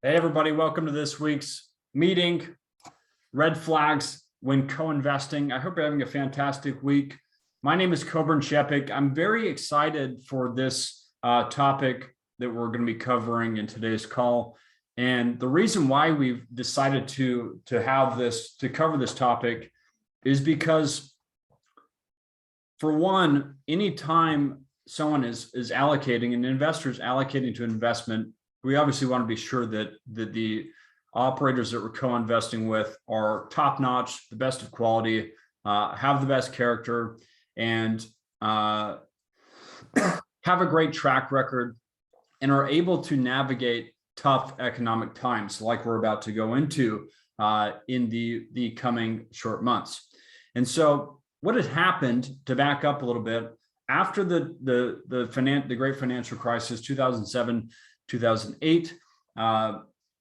Hey, everybody, welcome to this week's meeting, Red Flags when Co-Investing. I hope you're having a fantastic week. My name is Coburn Sheppick. I'm very excited for this topic that we're going to be covering in today's call. And the reason why we've decided to cover this topic is because, for one, anytime someone is allocating, an investor is allocating to investment, we obviously want to be sure that the operators that we're co-investing with are top-notch, the best of quality, have the best character, and have a great track record, and are able to navigate tough economic times like we're about to go into in the coming short months. And so what had happened, to back up a little bit, after the great financial crisis, 2007, 2008,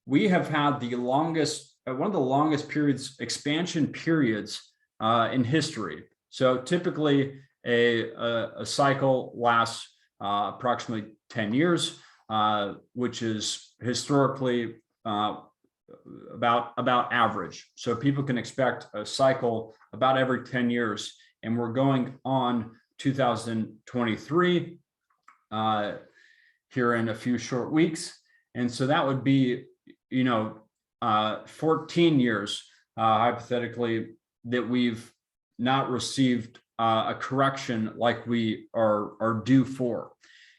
we have had one of the longest expansion periods in history. So typically a cycle lasts approximately 10 years, which is historically about average. So people can expect a cycle about every 10 years, and we're going on 2023 here in a few short weeks. And so that would be, 14 years, hypothetically, that we've not received a correction like we are due for.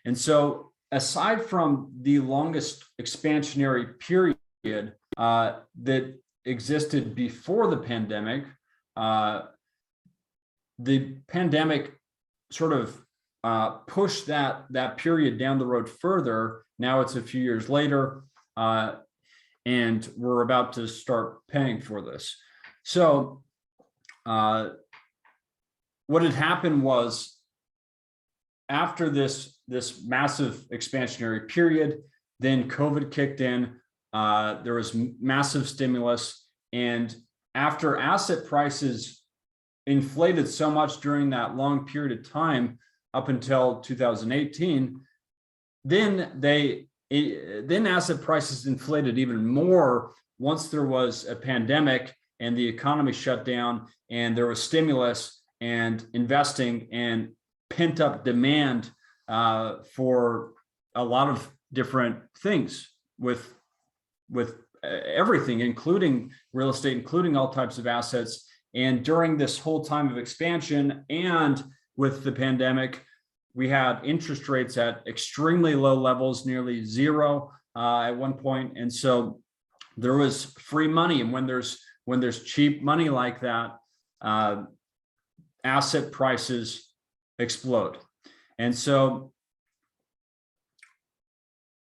And so aside from the longest expansionary period that existed before the pandemic sort of push that period down the road further. Now it's a few years later, and we're about to start paying for this. So what had happened was, after this massive expansionary period, then COVID kicked in. There was massive stimulus, and after asset prices inflated so much during that long period of time, up until 2018, then asset prices inflated even more once there was a pandemic and the economy shut down, and there was stimulus and investing and pent up demand for a lot of different things with everything, including real estate, including all types of assets. And during this whole time of expansion and with the pandemic, we had interest rates at extremely low levels, nearly zero at one point. And so there was free money. And when there's cheap money like that, asset prices explode. And so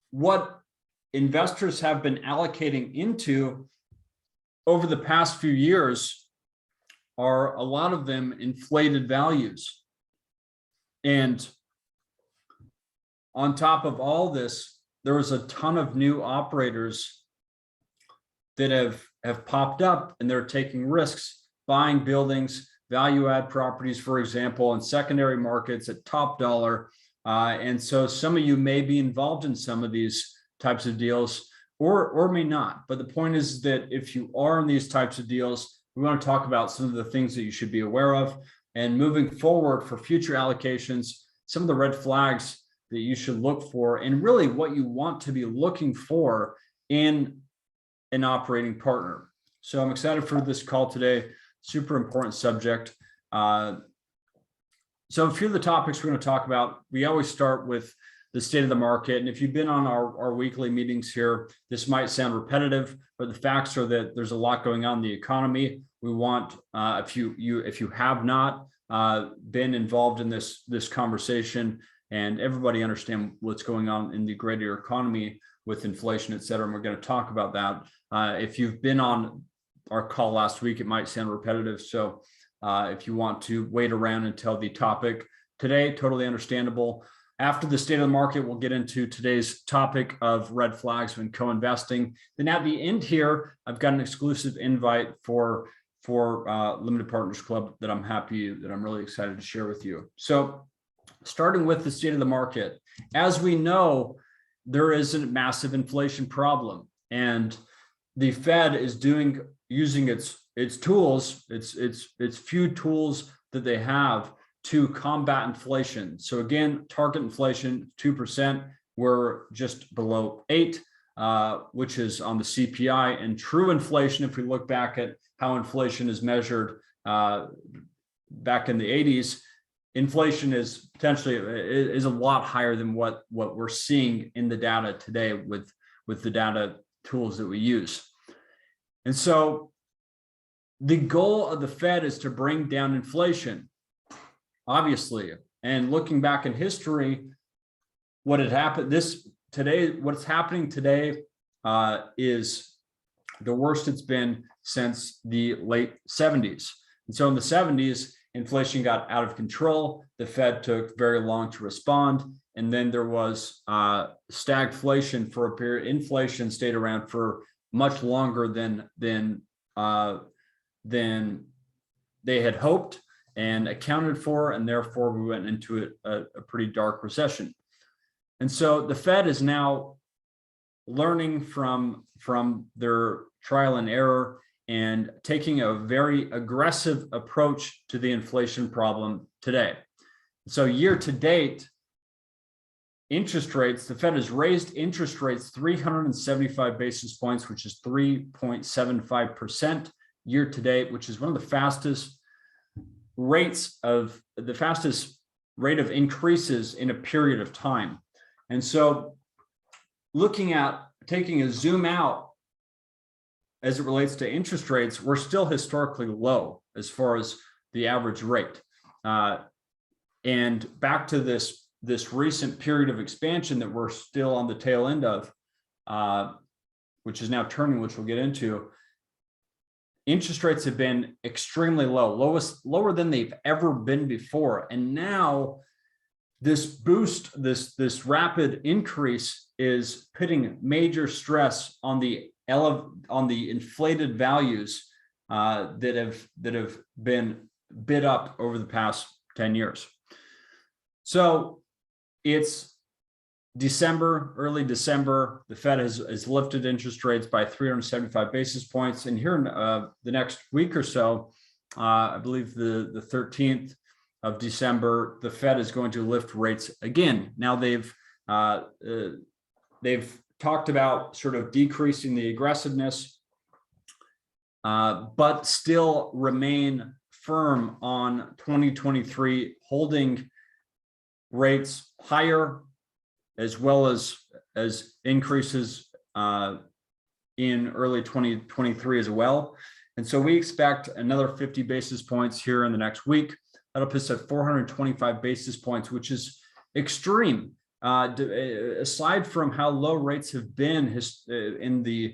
what investors have been allocating into over the past few years are, a lot of them, inflated values. And on top of all this, there was a ton of new operators that have popped up, and they're taking risks, buying buildings, value add properties, for example, in secondary markets at top dollar. And so some of you may be involved in some of these types of deals, or may not. But the point is that if you are in these types of deals, we want to talk about some of the things that you should be aware of. And moving forward for future allocations, some of the red flags that you should look for, and really what you want to be looking for in an operating partner. So I'm excited for this call today. Super important subject. So a few of the topics we're going to talk about, we always start with the state of the market. And if you've been on our weekly meetings here, this might sound repetitive, but the facts are that there's a lot going on in the economy. We want, if you have not been involved in this conversation, and everybody understand what's going on in the greater economy with inflation, et cetera, and we're going to talk about that. If you've been on our call last week, it might sound repetitive. So if you want to wait around until the topic today, totally understandable. After the state of the market, we'll get into today's topic of red flags when co-investing. Then at the end here, I've got an exclusive invite for Limited Partners Club that I'm really excited to share with you. So starting with the state of the market, as we know, there is a massive inflation problem. And the Fed is using its tools, its few tools that they have to combat inflation. So again, target inflation 2%. We're just below 8, which is on the CPI. And true inflation, if we look back at how inflation is measured back in the 80s, inflation is potentially a lot higher than what we're seeing in the data today with the data tools that we use. And so the goal of the Fed is to bring down inflation, obviously. And looking back in history, what had happened what's happening today is the worst it's been since the late 70s. And so in the 70s, inflation got out of control. The Fed took very long to respond. And then there was stagflation for a period. Inflation stayed around for much longer than they had hoped and accounted for, and therefore we went into a pretty dark recession. And so the Fed is now learning from their trial and error and taking a very aggressive approach to the inflation problem today. So year to date, interest rates, the Fed has raised interest rates 375 basis points, which is 3.75% year to date, which is one of the fastest rate of increases in a period of time. And so looking at taking a zoom out as it relates to interest rates, we're still historically low as far as the average rate. And back to this recent period of expansion that we're still on the tail end of, which is now turning, which we'll get into, interest rates have been extremely lower than they've ever been before. And now this boost, this rapid increase is putting major stress on the inflated values that have been bid up over the past 10 years. So it's December, early December. The Fed has lifted interest rates by 375 basis points. And here in the next week or so, I believe the 13th of December, the Fed is going to lift rates again. Now they've talked about sort of decreasing the aggressiveness, but still remain firm on 2023, holding rates higher, as well as increases in early 2023 as well. And so we expect another 50 basis points here in the next week. That'll put us at 425 basis points, which is extreme. Aside from how low rates have been in the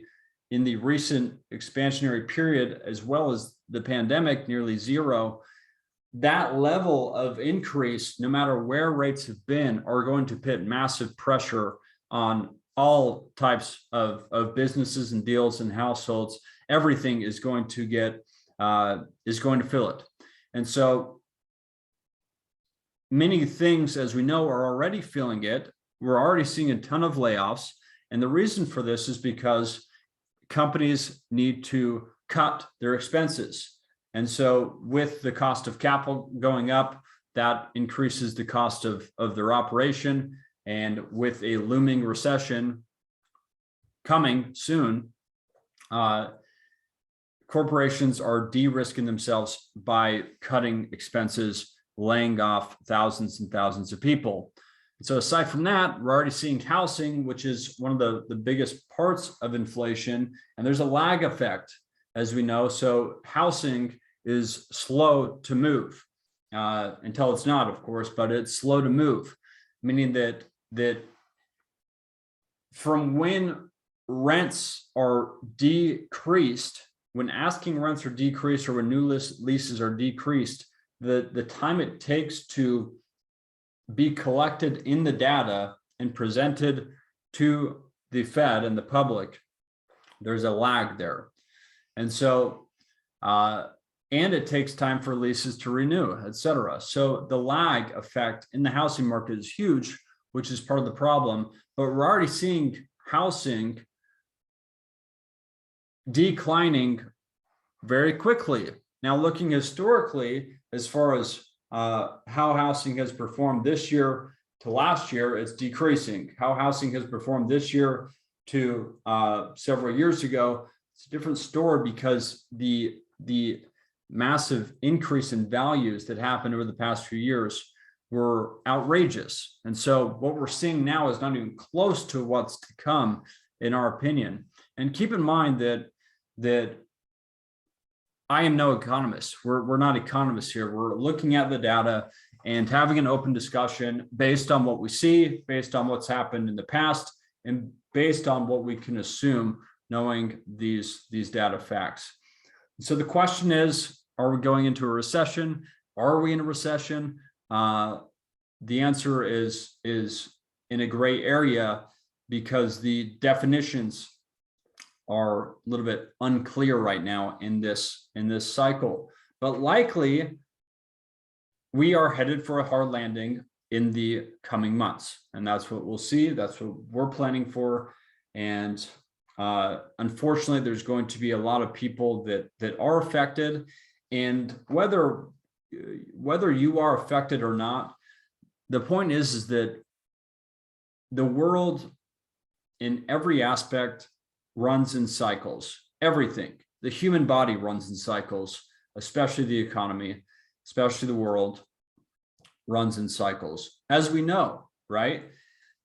recent expansionary period, as well as the pandemic, nearly zero, that level of increase, no matter where rates have been, are going to put massive pressure on all types of businesses and deals and households. Everything is going to feel it. And so many things, as we know, are already feeling it. We're already seeing a ton of layoffs. And the reason for this is because companies need to cut their expenses. And so with the cost of capital going up, that increases the cost of their operation. And with a looming recession coming soon, corporations are de-risking themselves by cutting expenses, laying off thousands and thousands of people. So aside from that, we're already seeing housing, which is one of the biggest parts of inflation. And there's a lag effect, as we know. So housing is slow to move until it's not, of course, but it's slow to move, meaning that from when rents are decreased, when asking rents are decreased or when new leases are decreased, the time it takes to be collected in the data and presented to the Fed and the public, there's a lag there. And so, and it takes time for leases to renew, et cetera. So the lag effect in the housing market is huge, which is part of the problem. But we're already seeing housing declining very quickly. Now, looking historically, as far as how housing has performed this year to last year, it's decreasing. How housing has performed this year to several years ago, it's a different story, because the massive increase in values that happened over the past few years were outrageous. And so what we're seeing now is not even close to what's to come, in our opinion. And keep in mind that I am no economist. We're not economists here. We're looking at the data and having an open discussion based on what we see, based on what's happened in the past, and based on what we can assume, knowing these data facts. So the question is, are we going into a recession? Are we in a recession? The answer is in a gray area, because the definitions are a little bit unclear right now in this cycle. But likely, we are headed for a hard landing in the coming months, and that's what we'll see. That's what we're planning for. And unfortunately, there's going to be a lot of people that are affected, and whether you are affected or not, the point is that the world in every aspect runs in cycles. Everything, the human body runs in cycles, especially the economy, especially the world runs in cycles, as we know, right?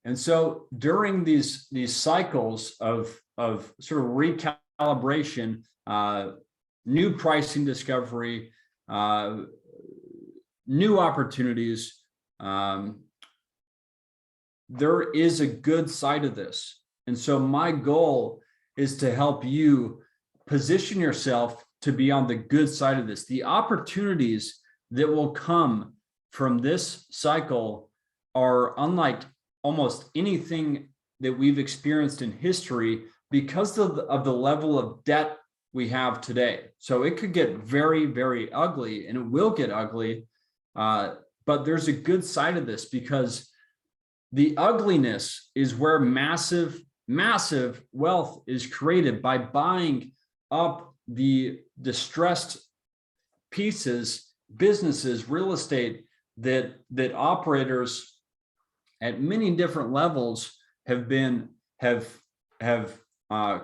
And so during these cycles of sort of recalibration, new pricing discovery, new opportunities, there is a good side of this. And so my goal is to help you position yourself to be on the good side of this. The opportunities that will come from this cycle are unlike almost anything that we've experienced in history, because of the level of debt we have today. So it could get very, very ugly, and it will get ugly. But there's a good side of this, because the ugliness is where massive wealth is created by buying up the distressed pieces, businesses, real estate that operators at many different levels have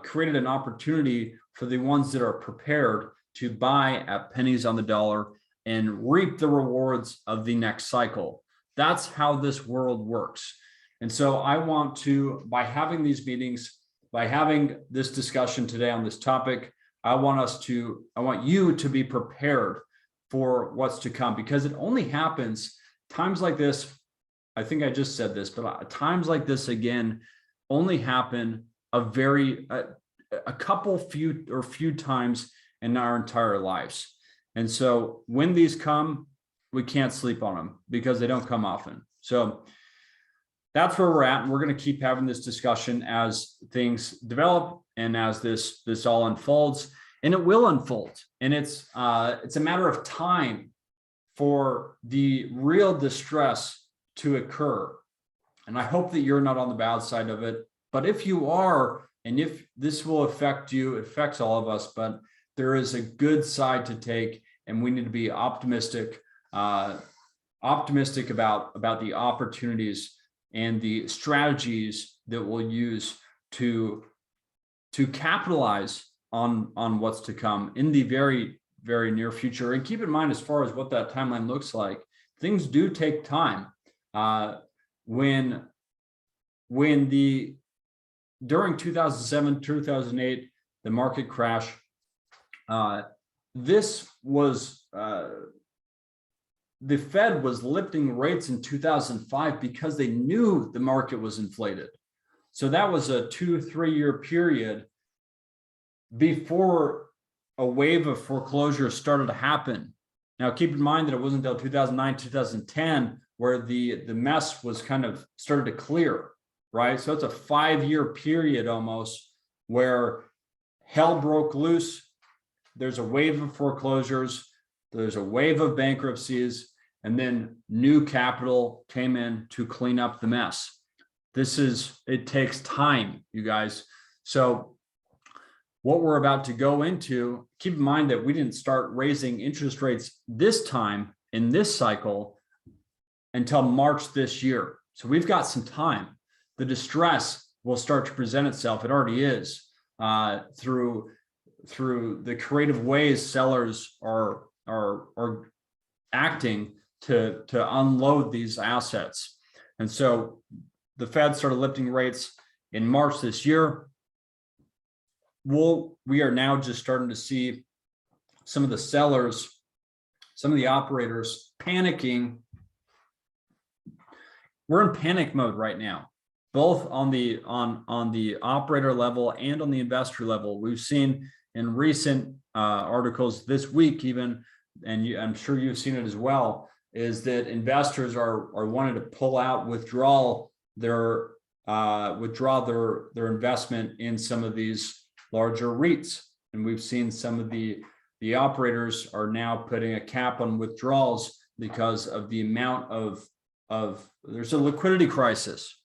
created an opportunity for the ones that are prepared to buy at pennies on the dollar and reap the rewards of the next cycle. That's how this world works. And so I want to, by having these meetings, by having this discussion today on this topic, I want you to be prepared for what's to come, because it only happens times like this. I think I just said this, but times like this again only happen a couple few times in our entire lives. And so when these come, we can't sleep on them, because they don't come often. So that's where we're at. And we're going to keep having this discussion as things develop and as this all unfolds, and it will unfold. And it's a matter of time for the real distress to occur. And I hope that you're not on the bad side of it. But if you are, and if this will affect you, it affects all of us, but there is a good side to take, and we need to be optimistic about the opportunities and the strategies that we'll use to capitalize on what's to come in the very, very near future. And keep in mind, as far as what that timeline looks like, things do take time. During 2007, 2008, the market crash, the Fed was lifting rates in 2005 because they knew the market was inflated. So that was a 2-3 year period before a wave of foreclosures started to happen. Now, keep in mind that it wasn't until 2009, 2010 where the mess was kind of started to clear, right? So it's a 5-year period almost where hell broke loose. There's a wave of foreclosures. There's a wave of bankruptcies, and then new capital came in to clean up the mess. It takes time, you guys. So what we're about to go into, keep in mind that we didn't start raising interest rates this time in this cycle until March this year. So we've got some time. The distress will start to present itself. It already is through the creative ways sellers are acting to unload these assets. And so the Fed started lifting rates in March this year. We are now just starting to see some of the sellers, some of the operators panicking. We're in panic mode right now, both on the operator level and on the investor level. We've seen in recent articles this week, even, and I'm sure you've seen it as well, is that investors are wanting to pull out, withdraw their investment in some of these larger REITs. And we've seen some of the operators are now putting a cap on withdrawals because of the amount of there's a liquidity crisis.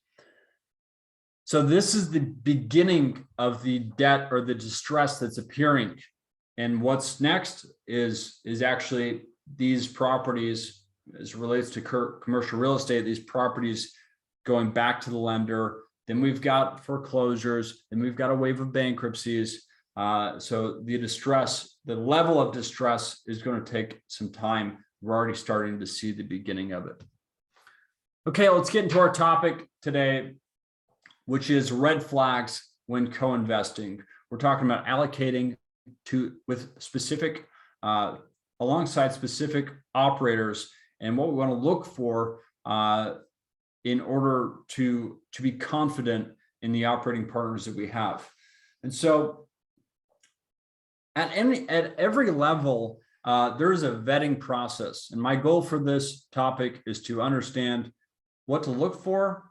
So this is the beginning of the debt or the distress that's appearing. And what's next is actually these properties, as it relates to commercial real estate, these properties going back to the lender. Then we've got foreclosures, and we've got a wave of bankruptcies. So the level of distress is going to take some time. We're already starting to see the beginning of it. Okay, let's get into our topic today, which is red flags when co-investing. We're talking about allocating alongside specific operators, and what we want to look for in order to be confident in the operating partners that we have. And so at every level, there is a vetting process. And my goal for this topic is to understand what to look for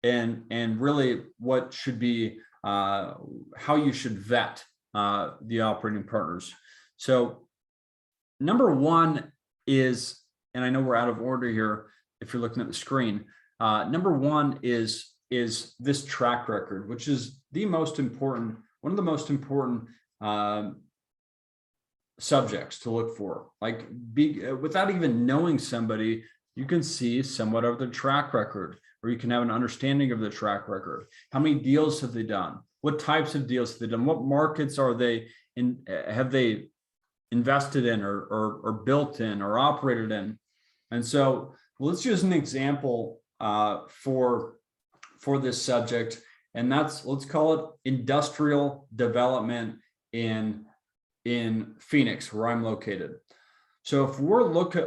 and really what should be, how you should vet the operating partners. So number one is, and I know we're out of order here if you're looking at the screen, number one is this track record, which is one of the most important subjects to look for. Like, without even knowing somebody, you can see somewhat of their track record, or you can have an understanding of the track record. How many deals have they done? What types of deals have they done? What markets are they in? Have they invested in or built in or operated in? And so let's use an example for this subject, and that's, let's call it industrial development in Phoenix, where I'm located. So if we're looking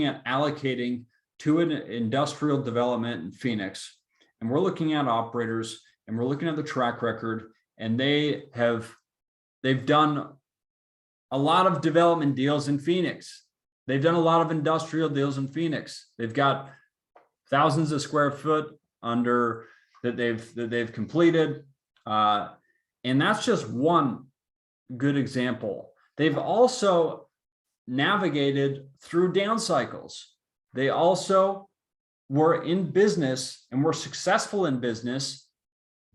at allocating to an industrial development in Phoenix, and we're looking at operators, and we're looking at the track record, and they've done a lot of development deals in Phoenix. They've done a lot of industrial deals in Phoenix. They've got thousands of square foot under that they've completed, and that's just one good example. They've also navigated through down cycles. They also were in business and were successful in business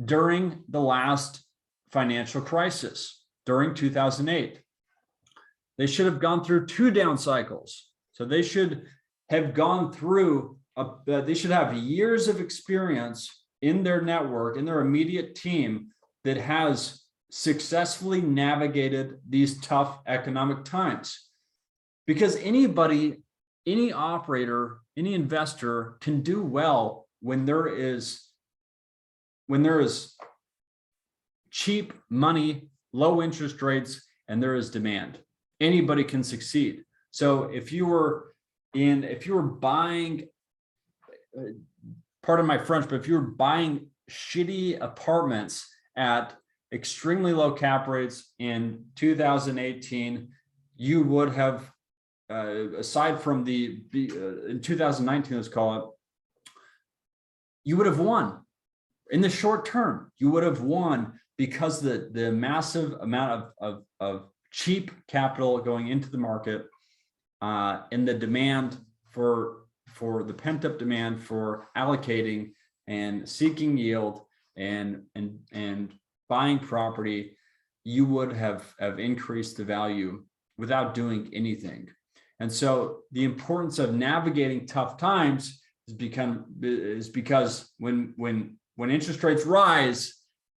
during the last financial crisis, during 2008. They should have gone through 2 down cycles. So they should have gone through, they should have years of experience in their network, in their immediate team that has successfully navigated these tough economic times. Because anybody, any operator, any investor can do well when there is cheap money, low interest rates, and there is demand. Anybody can succeed. So if you were buying, pardon my French, but if you were buying shitty apartments at extremely low cap rates in 2018, you would have, aside from in 2019, let's call it, you would have won. In the short term, you would have won because the massive amount of cheap capital going into the market, and the demand for the pent-up demand for allocating and seeking yield and buying property, you would have increased the value without doing anything. And so the importance of navigating tough times is because when interest rates rise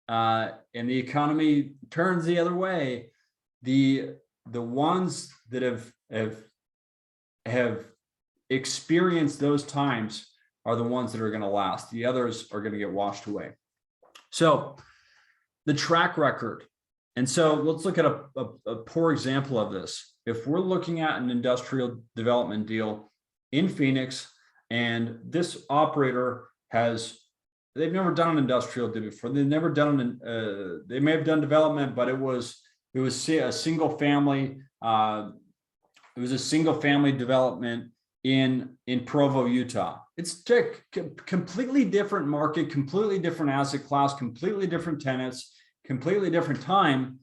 and the economy turns the other way, the ones that have experienced those times are the ones that are going to last. The others are going to get washed away. So the track record. And so let's look at a poor example of this. If we're looking at an industrial development deal in Phoenix, and this operator they've never done an industrial deal before. They've never done they may have done development, but it was a single family. It was a single family development in Provo, Utah. It's a completely different market, completely different asset class, completely different tenants, completely different time.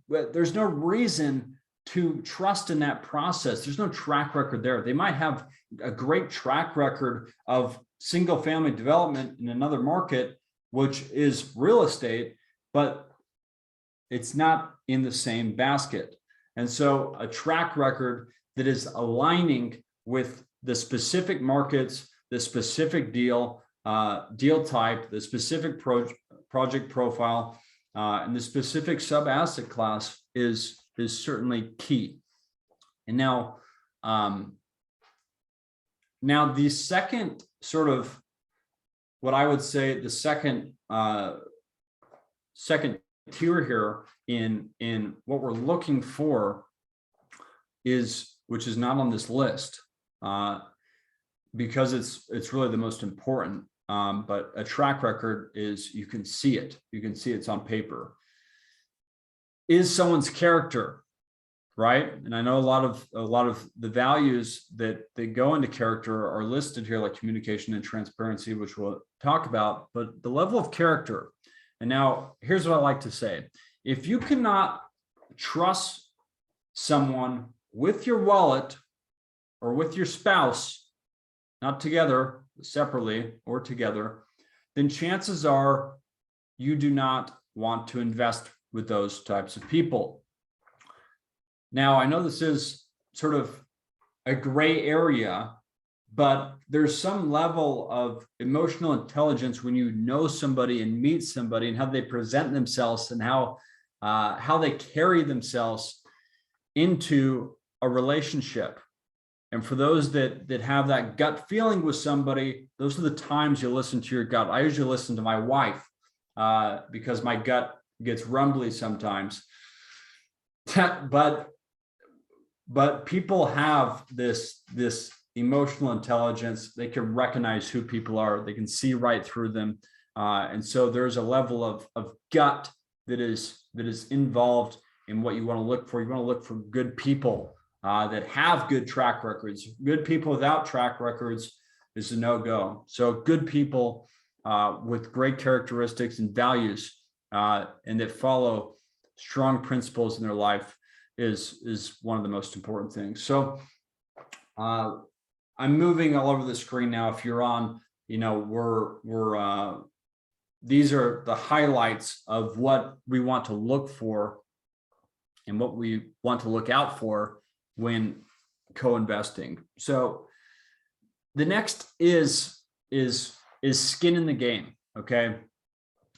There's no reason to trust in that process. There's no track record there. They might have a great track record of single family development in another market, which is real estate, but it's not in the same basket. And so a track record that is aligning with the specific markets, the specific deal type, the specific project profile, and the specific sub-asset class is certainly key. And now the second sort of, what I would say, the second tier here in what we're looking for is, which is not on this list, because it's really the most important. But a track record is, you can see it. You can see it's on paper. Is someone's character, right? And I know a lot of the values that go into character are listed here, like communication and transparency, which we'll talk about, but the level of character. And now here's what I like to say. If you cannot trust someone with your wallet or with your spouse, not together, separately or together, then chances are you do not want to invest with those types of people. Now, I know this is sort of a gray area, but there's some level of emotional intelligence when you know somebody and meet somebody and how they present themselves and how they carry themselves into a relationship. And for those that have that gut feeling with somebody, those are the times you listen to your gut. I usually listen to my wife because my gut gets rumbly sometimes. But people have this emotional intelligence. They can recognize who people are. They can see right through them. And so there's a level of gut that is involved in what you want to look for. You want to look for good people that have good track records. Good people without track records is a no-go. So good people with great characteristics and values and that follow strong principles in their life is one of the most important things. So I'm moving all over the screen now. If you're on, these are the highlights of what we want to look for and what we want to look out for when co-investing. So the next is skin in the game. Okay.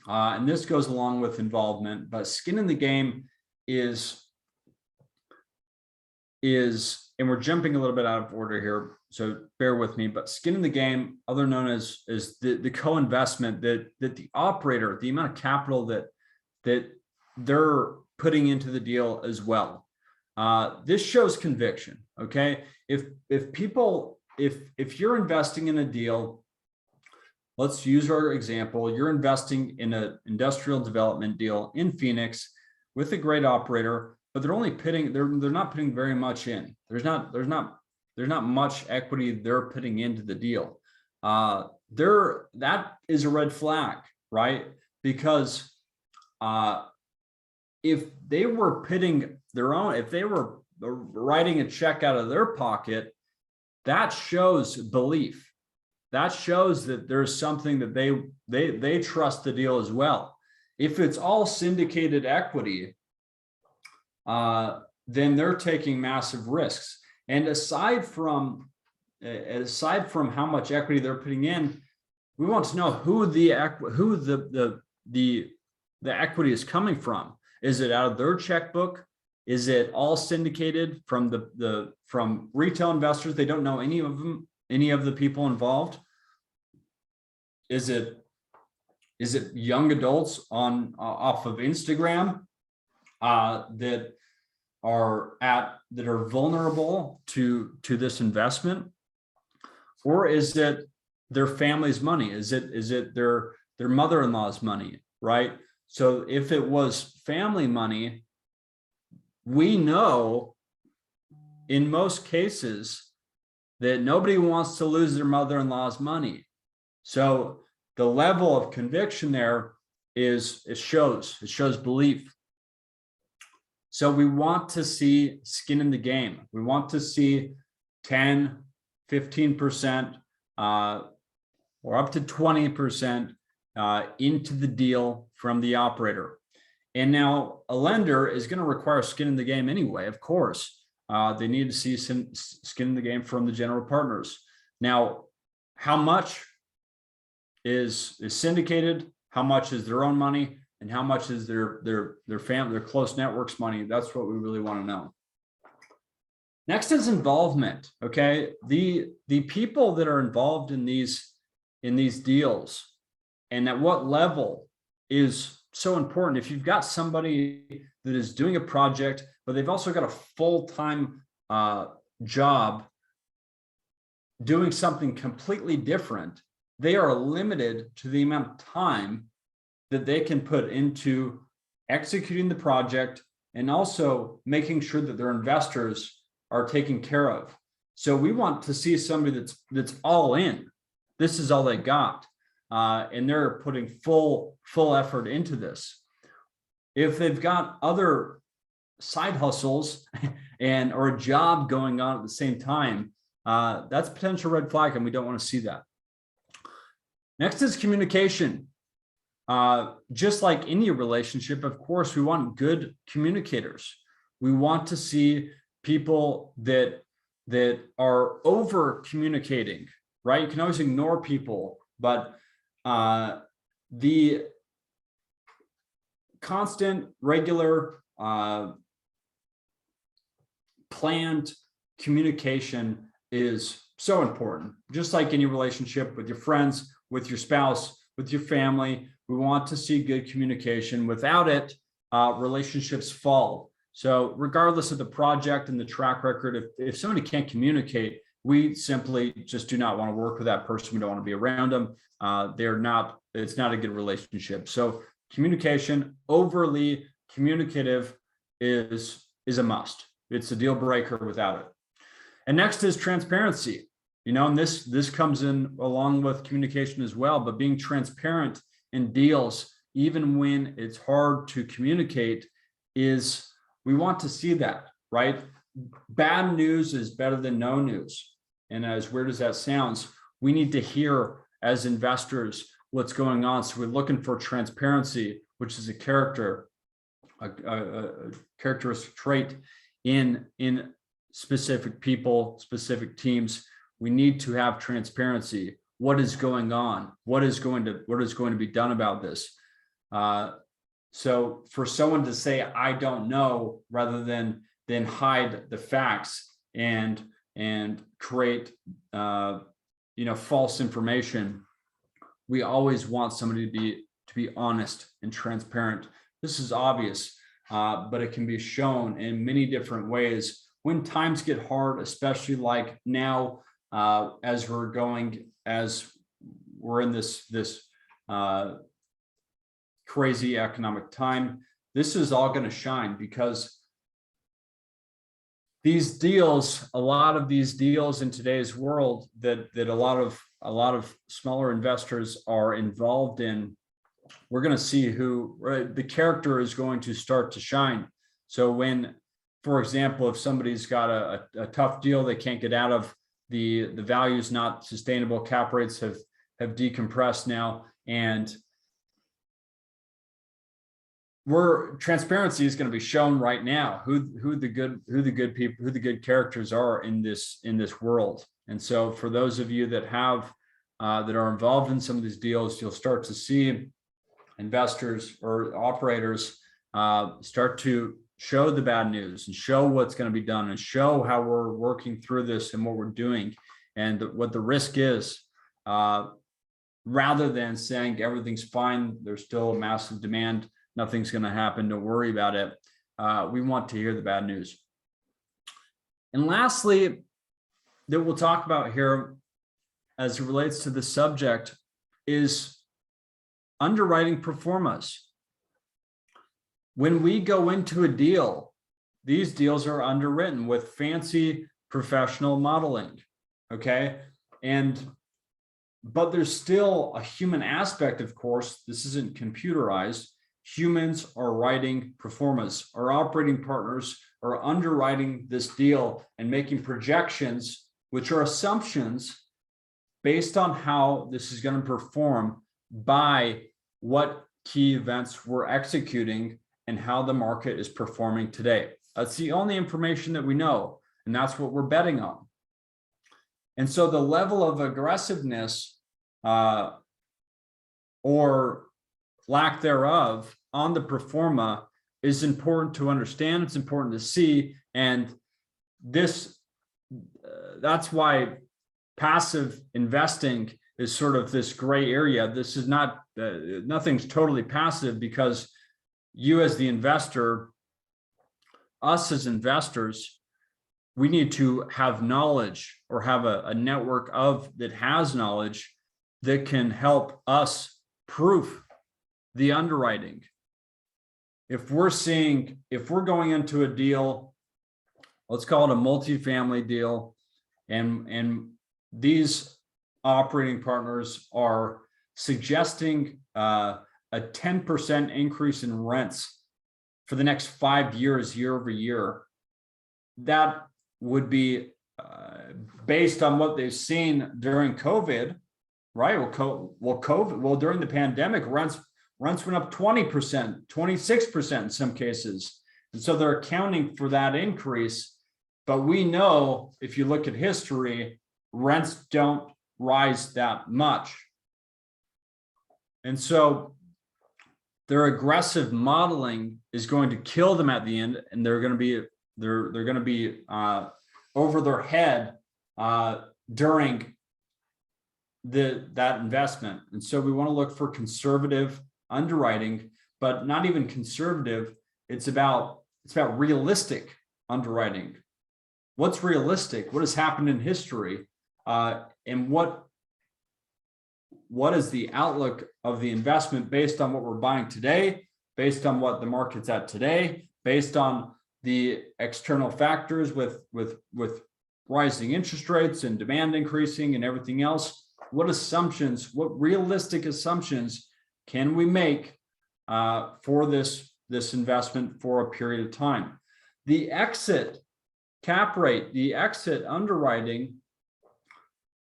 And this goes along with involvement, but skin in the game is, and we're jumping a little bit out of order here, so bear with me, but skin in the game, other known as the co-investment that the operator, the amount of capital that they're putting into the deal as well. This shows conviction. Okay. If you're investing in a deal, let's use our example. You're investing in an industrial development deal in Phoenix with a great operator, but they're not putting very much in. There's not much equity they're putting into the deal. That is a red flag, right? Because if they were putting their own, if they were writing a check out of their pocket, that shows belief. That shows that there's something that they trust the deal as well. If it's all syndicated equity, then they're taking massive risks. And aside from how much equity they're putting in, we want to know who the equity is coming from. Is it out of their checkbook? Is it all syndicated from retail investors? They don't know any of the people involved. Is it young adults off of Instagram that are vulnerable to this investment? Or is it their family's money? Is it their mother-in-law's money, right? So if it was family money, we know in most cases that nobody wants to lose their mother-in-law's money. So the level of conviction there shows belief. So we want to see skin in the game. We want to see 10, 15%, or up to 20% into the deal from the operator. And now a lender is going to require skin in the game anyway, of course. They need to see some skin in the game from the general partners. Now, how much is syndicated, how much is their own money, and how much is their family, their close networks money? That's what we really want to know. Next is involvement. Okay, the people that are involved in these deals and at what level is so important. If you've got somebody that is doing a project, but they've also got a full-time job doing something completely different, they are limited to the amount of time that they can put into executing the project and also making sure that their investors are taken care of. So we want to see somebody that's all in. This is all they got. And they're putting full effort into this. If they've got other side hustles or a job going on at the same time, that's a potential red flag, and we don't want to see that. Next is communication. Just like any relationship, of course, we want good communicators. We want to see people that are over communicating, right? You can always ignore people, but the constant, regular, planned communication is so important. Just like any relationship with your friends, with your spouse, with your family, we want to see good communication. Without it, relationships fall. So regardless of the project and the track record, if somebody can't communicate, we simply just do not want to work with that person. We don't want to be around them. It's not a good relationship. So communication, overly communicative is a must. It's a deal breaker without it. And next is transparency. And this comes in along with communication as well, but being transparent in deals, even when it's hard to communicate, we want to see that, right? Bad news is better than no news. And as weird as that sounds, we need to hear as investors what's going on. So we're looking for transparency, which is a characteristic trait in specific people, specific teams. We need to have transparency. What is going on? What is going to be done about this? So for someone to say, I don't know, rather than hide the facts and create false information, we always want somebody to be honest and transparent. This is obvious, but it can be shown in many different ways when times get hard, especially like now, as we're in this crazy economic time. This is all going to shine because these deals, a lot of these deals in today's world that a lot of smaller investors are involved in, we're going to see who the character is going to start to shine. So when, for example, if somebody's got a tough deal they can't get out of, the value is not sustainable, cap rates have decompressed now, and transparency is going to be shown right now, who the good people, who the good characters are in this world. And so for those of you that have that are involved in some of these deals, you'll start to see investors or operators start to show the bad news and show what's going to be done and show how we're working through this and what we're doing and what the risk is, rather than saying everything's fine, there's still a massive demand, nothing's going to happen, don't worry about it. We want to hear the bad news. And lastly, that we'll talk about here as it relates to the subject is underwriting pro formas. When we go into a deal, these deals are underwritten with fancy professional modeling, okay? But there's still a human aspect, of course. This isn't computerized. Humans are writing pro formas. Our operating partners are underwriting this deal and making projections, which are assumptions based on how this is going to perform by what key events we're executing and how the market is performing today. That's the only information that we know, and that's what we're betting on. And so the level of aggressiveness or lack thereof on the pro forma is important to understand. It's important to see, and this that's why passive investing is sort of this gray area. This is not nothing's totally passive, because you as the investor, us as investors, we need to have knowledge or have a network of that has knowledge that can help us proof the underwriting. If we're going into a deal, let's call it a multifamily deal, and these operating partners are suggesting a 10% increase in rents for the next 5 years, year over year, that would be based on what they've seen during COVID, right? Well, during the pandemic, rents went up 20%, 26% in some cases. And so they're accounting for that increase. But we know, if you look at history, rents don't rise that much. And so their aggressive modeling is going to kill them at the end, and they're going to be over their head during that investment. And so we want to look for conservative underwriting, but not even conservative. It's about realistic underwriting. What's realistic? What has happened in history? And what is the outlook of the investment based on what we're buying today, based on what the market's at today, based on the external factors with rising interest rates and demand increasing and everything else? What realistic assumptions can we make for this investment for a period of time? The exit cap rate, the exit underwriting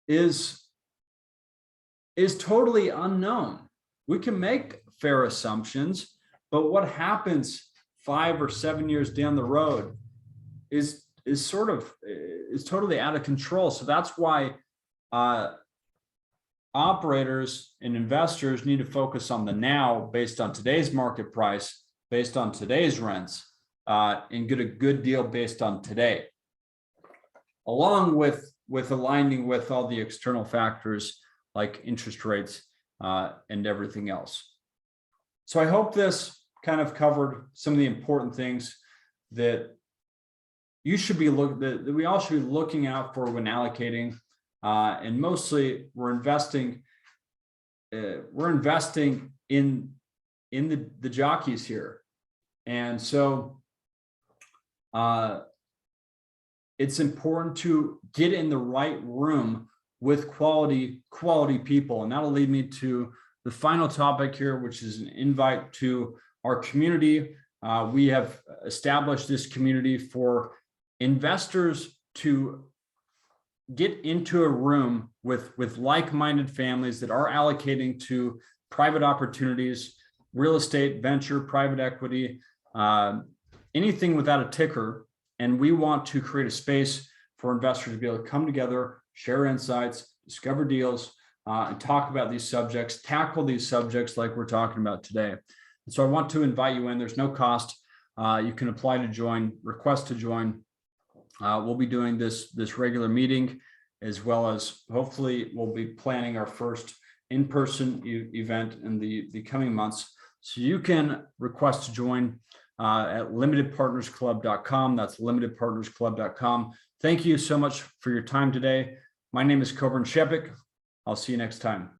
is totally unknown. We can make fair assumptions, but what happens 5 or 7 years down the road is totally out of control. So that's why operators and investors need to focus on the now, based on today's market price, based on today's rents, and get a good deal based on today, along with aligning with all the external factors like interest rates and everything else. So I hope this kind of covered some of the important things that we all should be looking out for when allocating. And mostly we're investing in the jockeys here. And so it's important to get in the right room with quality people. And that'll lead me to the final topic here, which is an invite to our community. We have established this community for investors to get into a room with like-minded families that are allocating to private opportunities real estate, venture, private equity, anything without a ticker. And we want to create a space for investors to be able to come together, share insights, discover deals, and talk about these subjects, tackle these subjects like we're talking about today. And so I want to invite you in. There's no cost. You can apply to join, request to join. We'll be doing this regular meeting, as well as hopefully we'll be planning our first in-person event in the coming months. So you can request to join at limitedpartnersclub.com. That's limitedpartnersclub.com. Thank you so much for your time today. My name is Coburn Sheppick. I'll see you next time.